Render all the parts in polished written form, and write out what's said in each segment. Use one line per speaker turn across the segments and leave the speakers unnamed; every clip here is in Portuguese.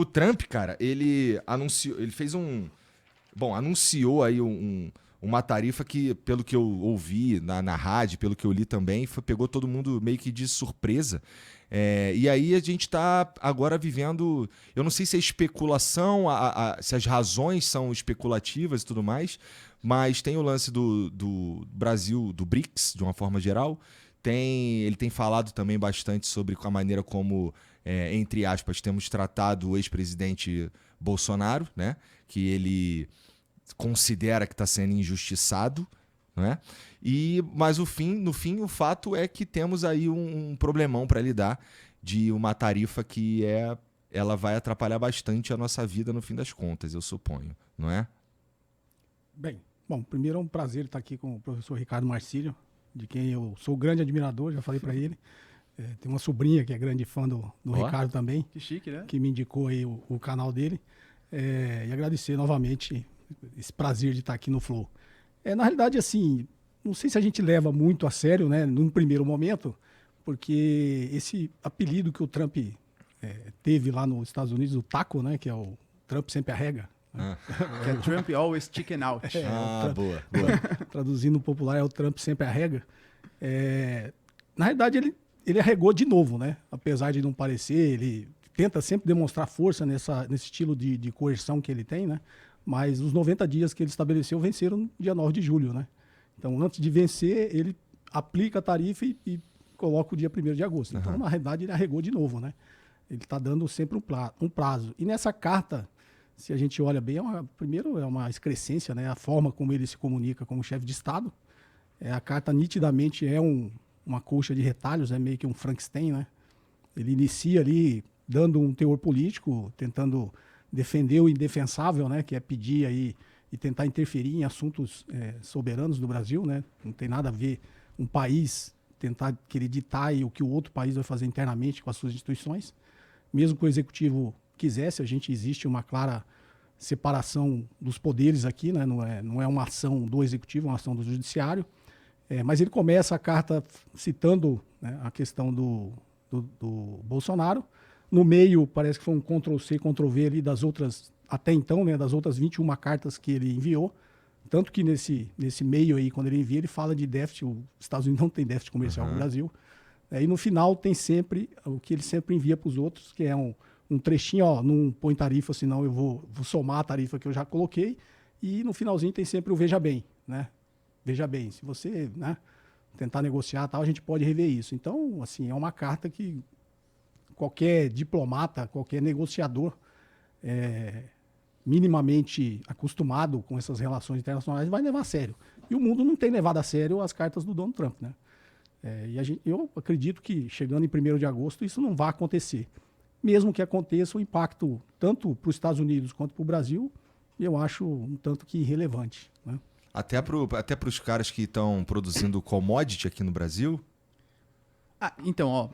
O Trump, cara, ele fez anunciou aí uma tarifa que, pelo que eu ouvi na rádio, pelo que eu li também, pegou todo mundo meio que de surpresa. E aí a gente está agora vivendo, eu não sei se é especulação, se as razões são especulativas e tudo mais, mas tem o lance do Brasil, do BRICS, de uma forma geral. Ele tem falado também bastante sobre a maneira como, entre aspas, temos tratado o ex-presidente Bolsonaro, né? Que ele considera que está sendo injustiçado, não é? Mas no fim, o fato é que temos aí um problemão para lidar de uma tarifa que ela vai atrapalhar bastante a nossa vida no fim das contas, eu suponho, não é?
Bom, primeiro é um prazer estar aqui com o professor Ricardo Marcílio, de quem eu sou grande admirador, já falei para ele. Tem uma sobrinha que é grande fã do Ricardo também.
Que chique, né?
Que me indicou aí o canal dele. E agradecer novamente esse prazer de estar aqui no Flow. Na realidade, assim, não sei se a gente leva muito a sério, né, num primeiro momento, porque esse apelido que o Trump teve lá nos Estados Unidos, o taco, né, que é o Trump sempre arrega.
Que é Trump always chicken out.
Boa.
Traduzindo o popular, é o Trump sempre arrega. Na realidade, ele arregou de novo, né? Apesar de não parecer, ele tenta sempre demonstrar força nesse estilo de coerção que ele tem, né? Mas os 90 dias que ele estabeleceu venceram no dia 9 de julho, né? Então, antes de vencer, ele aplica a tarifa e coloca o dia 1º de agosto. Então, na realidade, ele arregou de novo, né? Ele está dando sempre um prazo. E nessa carta, se a gente olha bem, primeiro é uma excrescência, né? A forma como ele se comunica como chefe de Estado. A carta nitidamente é uma colcha de retalhos, é meio que um Frankenstein, né? Ele inicia ali dando um teor político, tentando defender o indefensável, né? Que é pedir aí e tentar interferir em assuntos soberanos do Brasil, né? Não tem nada a ver um país tentar querer ditar aí o que o outro país vai fazer internamente com as suas instituições. Mesmo que o executivo quisesse, existe uma clara separação dos poderes aqui, né? Não é uma ação do executivo, é uma ação do judiciário. Mas ele começa a carta citando, né, a questão do Bolsonaro. No meio, parece que foi um Ctrl-C, Ctrl-V ali das outras, até então, né, das outras 21 cartas que ele enviou. Tanto que nesse meio aí, quando ele envia, ele fala de déficit. Os Estados Unidos não tem déficit comercial com o Brasil. E no final tem sempre o que ele sempre envia para os outros, que é um trechinho, ó, não põe tarifa, senão eu vou somar a tarifa que eu já coloquei. E no finalzinho tem sempre o veja bem, né? Veja bem, se você, né, tentar negociar tal, a gente pode rever isso. Então, assim, é uma carta que qualquer diplomata, qualquer negociador minimamente acostumado com essas relações internacionais vai levar a sério. E o mundo não tem levado a sério as cartas do Donald Trump, né? Eu acredito que chegando em 1º de agosto isso não vai acontecer. Mesmo que aconteça, o impacto tanto para os Estados Unidos quanto para o Brasil, eu acho um tanto que irrelevante, né?
Até para os caras que estão produzindo commodity aqui no Brasil?
Então,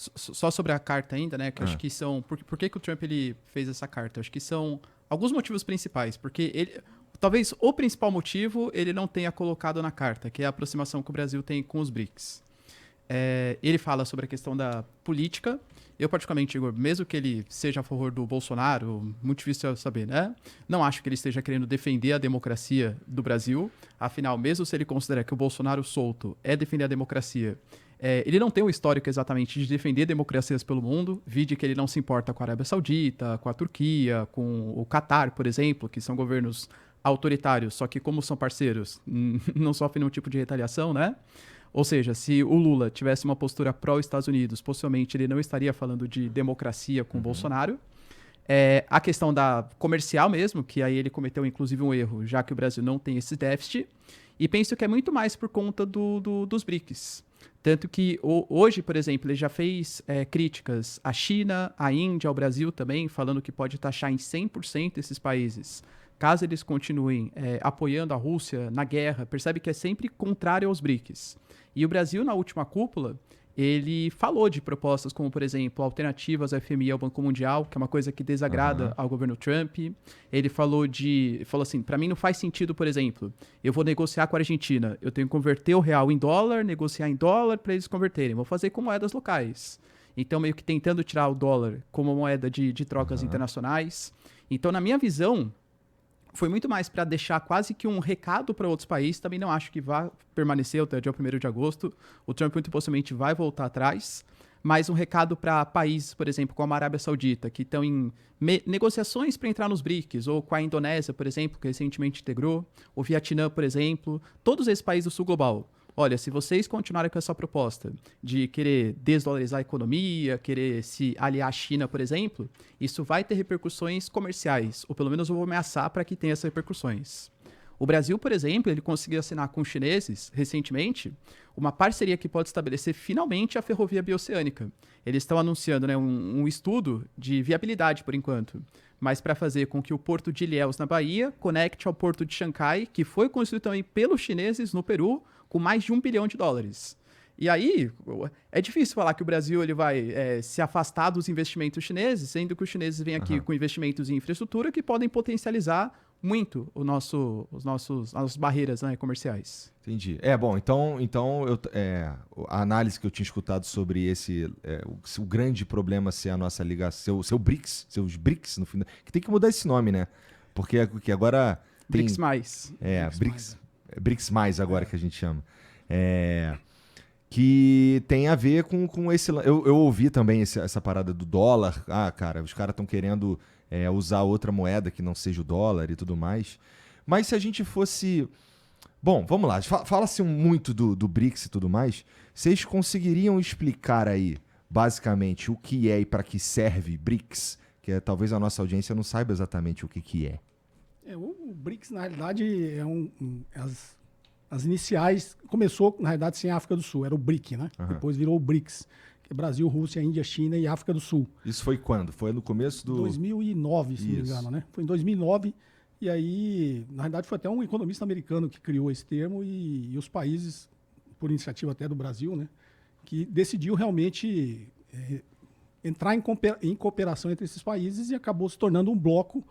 só sobre a carta ainda, né? Que eu acho que são... Por que o Trump ele fez essa carta? Eu acho que são alguns motivos principais. Porque talvez o principal motivo ele não tenha colocado na carta, que é a aproximação que o Brasil tem com os BRICS. Ele fala sobre a questão da política. Eu, particularmente, Igor, mesmo que ele seja a favor do Bolsonaro, muito difícil saber, né? Não acho que ele esteja querendo defender a democracia do Brasil. Afinal, mesmo se ele considera que o Bolsonaro solto é defender a democracia, ele não tem um histórico exatamente de defender democracias pelo mundo. Vide que ele não se importa com a Arábia Saudita, com a Turquia, com o Catar, por exemplo, que são governos autoritários, só que como são parceiros, não sofrem nenhum tipo de retaliação, né? Ou seja, se o Lula tivesse uma postura pró-Estados Unidos, possivelmente ele não estaria falando de democracia com o Bolsonaro. A questão da comercial mesmo, que aí ele cometeu inclusive um erro, já que o Brasil não tem esse déficit. E penso que é muito mais por conta dos BRICS. Tanto que hoje, por exemplo, ele já fez críticas à China, à Índia, ao Brasil também, falando que pode taxar em 100% esses países, caso eles continuem apoiando a Rússia na guerra. Percebe que é sempre contrário aos BRICS. E o Brasil, na última cúpula, ele falou de propostas como, por exemplo, alternativas ao FMI e ao Banco Mundial, que é uma coisa que desagrada ao governo Trump. Ele falou assim, para mim não faz sentido, por exemplo, eu vou negociar com a Argentina, eu tenho que converter o real em dólar, negociar em dólar para eles converterem. Vou fazer com moedas locais. Então, meio que tentando tirar o dólar como moeda de trocas internacionais. Então, na minha visão, foi muito mais para deixar quase que um recado para outros países. Também não acho que vá permanecer até o dia 1º de agosto. O Trump muito possivelmente vai voltar atrás. Mas um recado para países, por exemplo, como a Arábia Saudita, que estão em negociações para entrar nos BRICS, ou com a Indonésia, por exemplo, que recentemente integrou, o Vietnã, por exemplo, todos esses países do sul global. Olha, se vocês continuarem com essa proposta de querer desdolarizar a economia, querer se aliar à China, por exemplo, isso vai ter repercussões comerciais, ou pelo menos eu vou ameaçar para que tenha essas repercussões. O Brasil, por exemplo, ele conseguiu assinar com os chineses, recentemente, uma parceria que pode estabelecer finalmente a ferrovia bioceânica. Eles estão anunciando, né, um estudo de viabilidade, por enquanto, mas para fazer com que o porto de Ilhéus, na Bahia, conecte ao porto de Xangai, que foi construído também pelos chineses no Peru, com mais de $1 bilhão. E aí, é difícil falar que o Brasil ele vai se afastar dos investimentos chineses, sendo que os chineses vêm aqui com investimentos em infraestrutura que podem potencializar muito as nossas barreiras, né, comerciais.
Entendi. Bom, então a análise que eu tinha escutado sobre o grande problema ser a nossa ligação, seus BRICS, no fim, que tem que mudar esse nome, né? Porque agora tem...
BRICS mais.
BRICS mais agora que a gente chama. Que tem a ver com esse... Eu ouvi também essa parada do dólar. Cara, os caras estão querendo usar outra moeda que não seja o dólar e tudo mais. Mas se a gente fosse... Bom, vamos lá. Fala-se muito do BRICS e tudo mais. Vocês conseguiriam explicar aí, basicamente, o que é e para que serve BRICS? Que talvez a nossa audiência não saiba exatamente o que é.
O BRICS, na realidade, as iniciais... Começou, na realidade, sem a África do Sul. Era o BRIC, né? Depois virou o BRICS. Que é Brasil, Rússia, Índia, China e África do Sul.
Isso foi quando? Foi no começo do...
2009, se não me engano, né? Foi em 2009. E aí, na realidade, foi até um economista americano que criou esse termo e os países, por iniciativa até do Brasil, né? Que decidiu realmente entrar em cooperação entre esses países e acabou se tornando um bloco,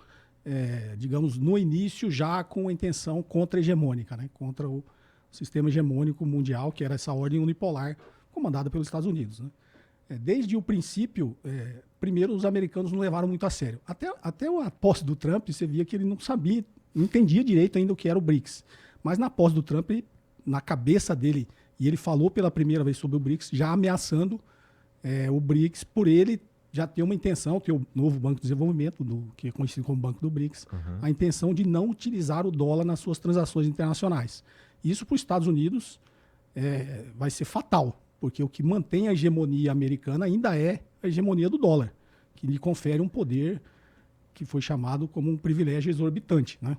digamos, no início já com a intenção contra-hegemônica, né? Contra o sistema hegemônico mundial, que era essa ordem unipolar comandada pelos Estados Unidos, né? Desde o princípio, primeiro os americanos não levaram muito a sério. Até a posse do Trump, você via que ele não sabia, não entendia direito ainda o que era o BRICS. Mas na posse do Trump, na cabeça dele, e ele falou pela primeira vez sobre o BRICS, já ameaçando o BRICS por ele já ter uma intenção, ter o novo Banco de Desenvolvimento, que é conhecido como Banco do BRICS, a intenção de não utilizar o dólar nas suas transações internacionais. Isso para os Estados Unidos vai ser fatal, porque o que mantém a hegemonia americana ainda é a hegemonia do dólar, que lhe confere um poder que foi chamado como um privilégio exorbitante, né?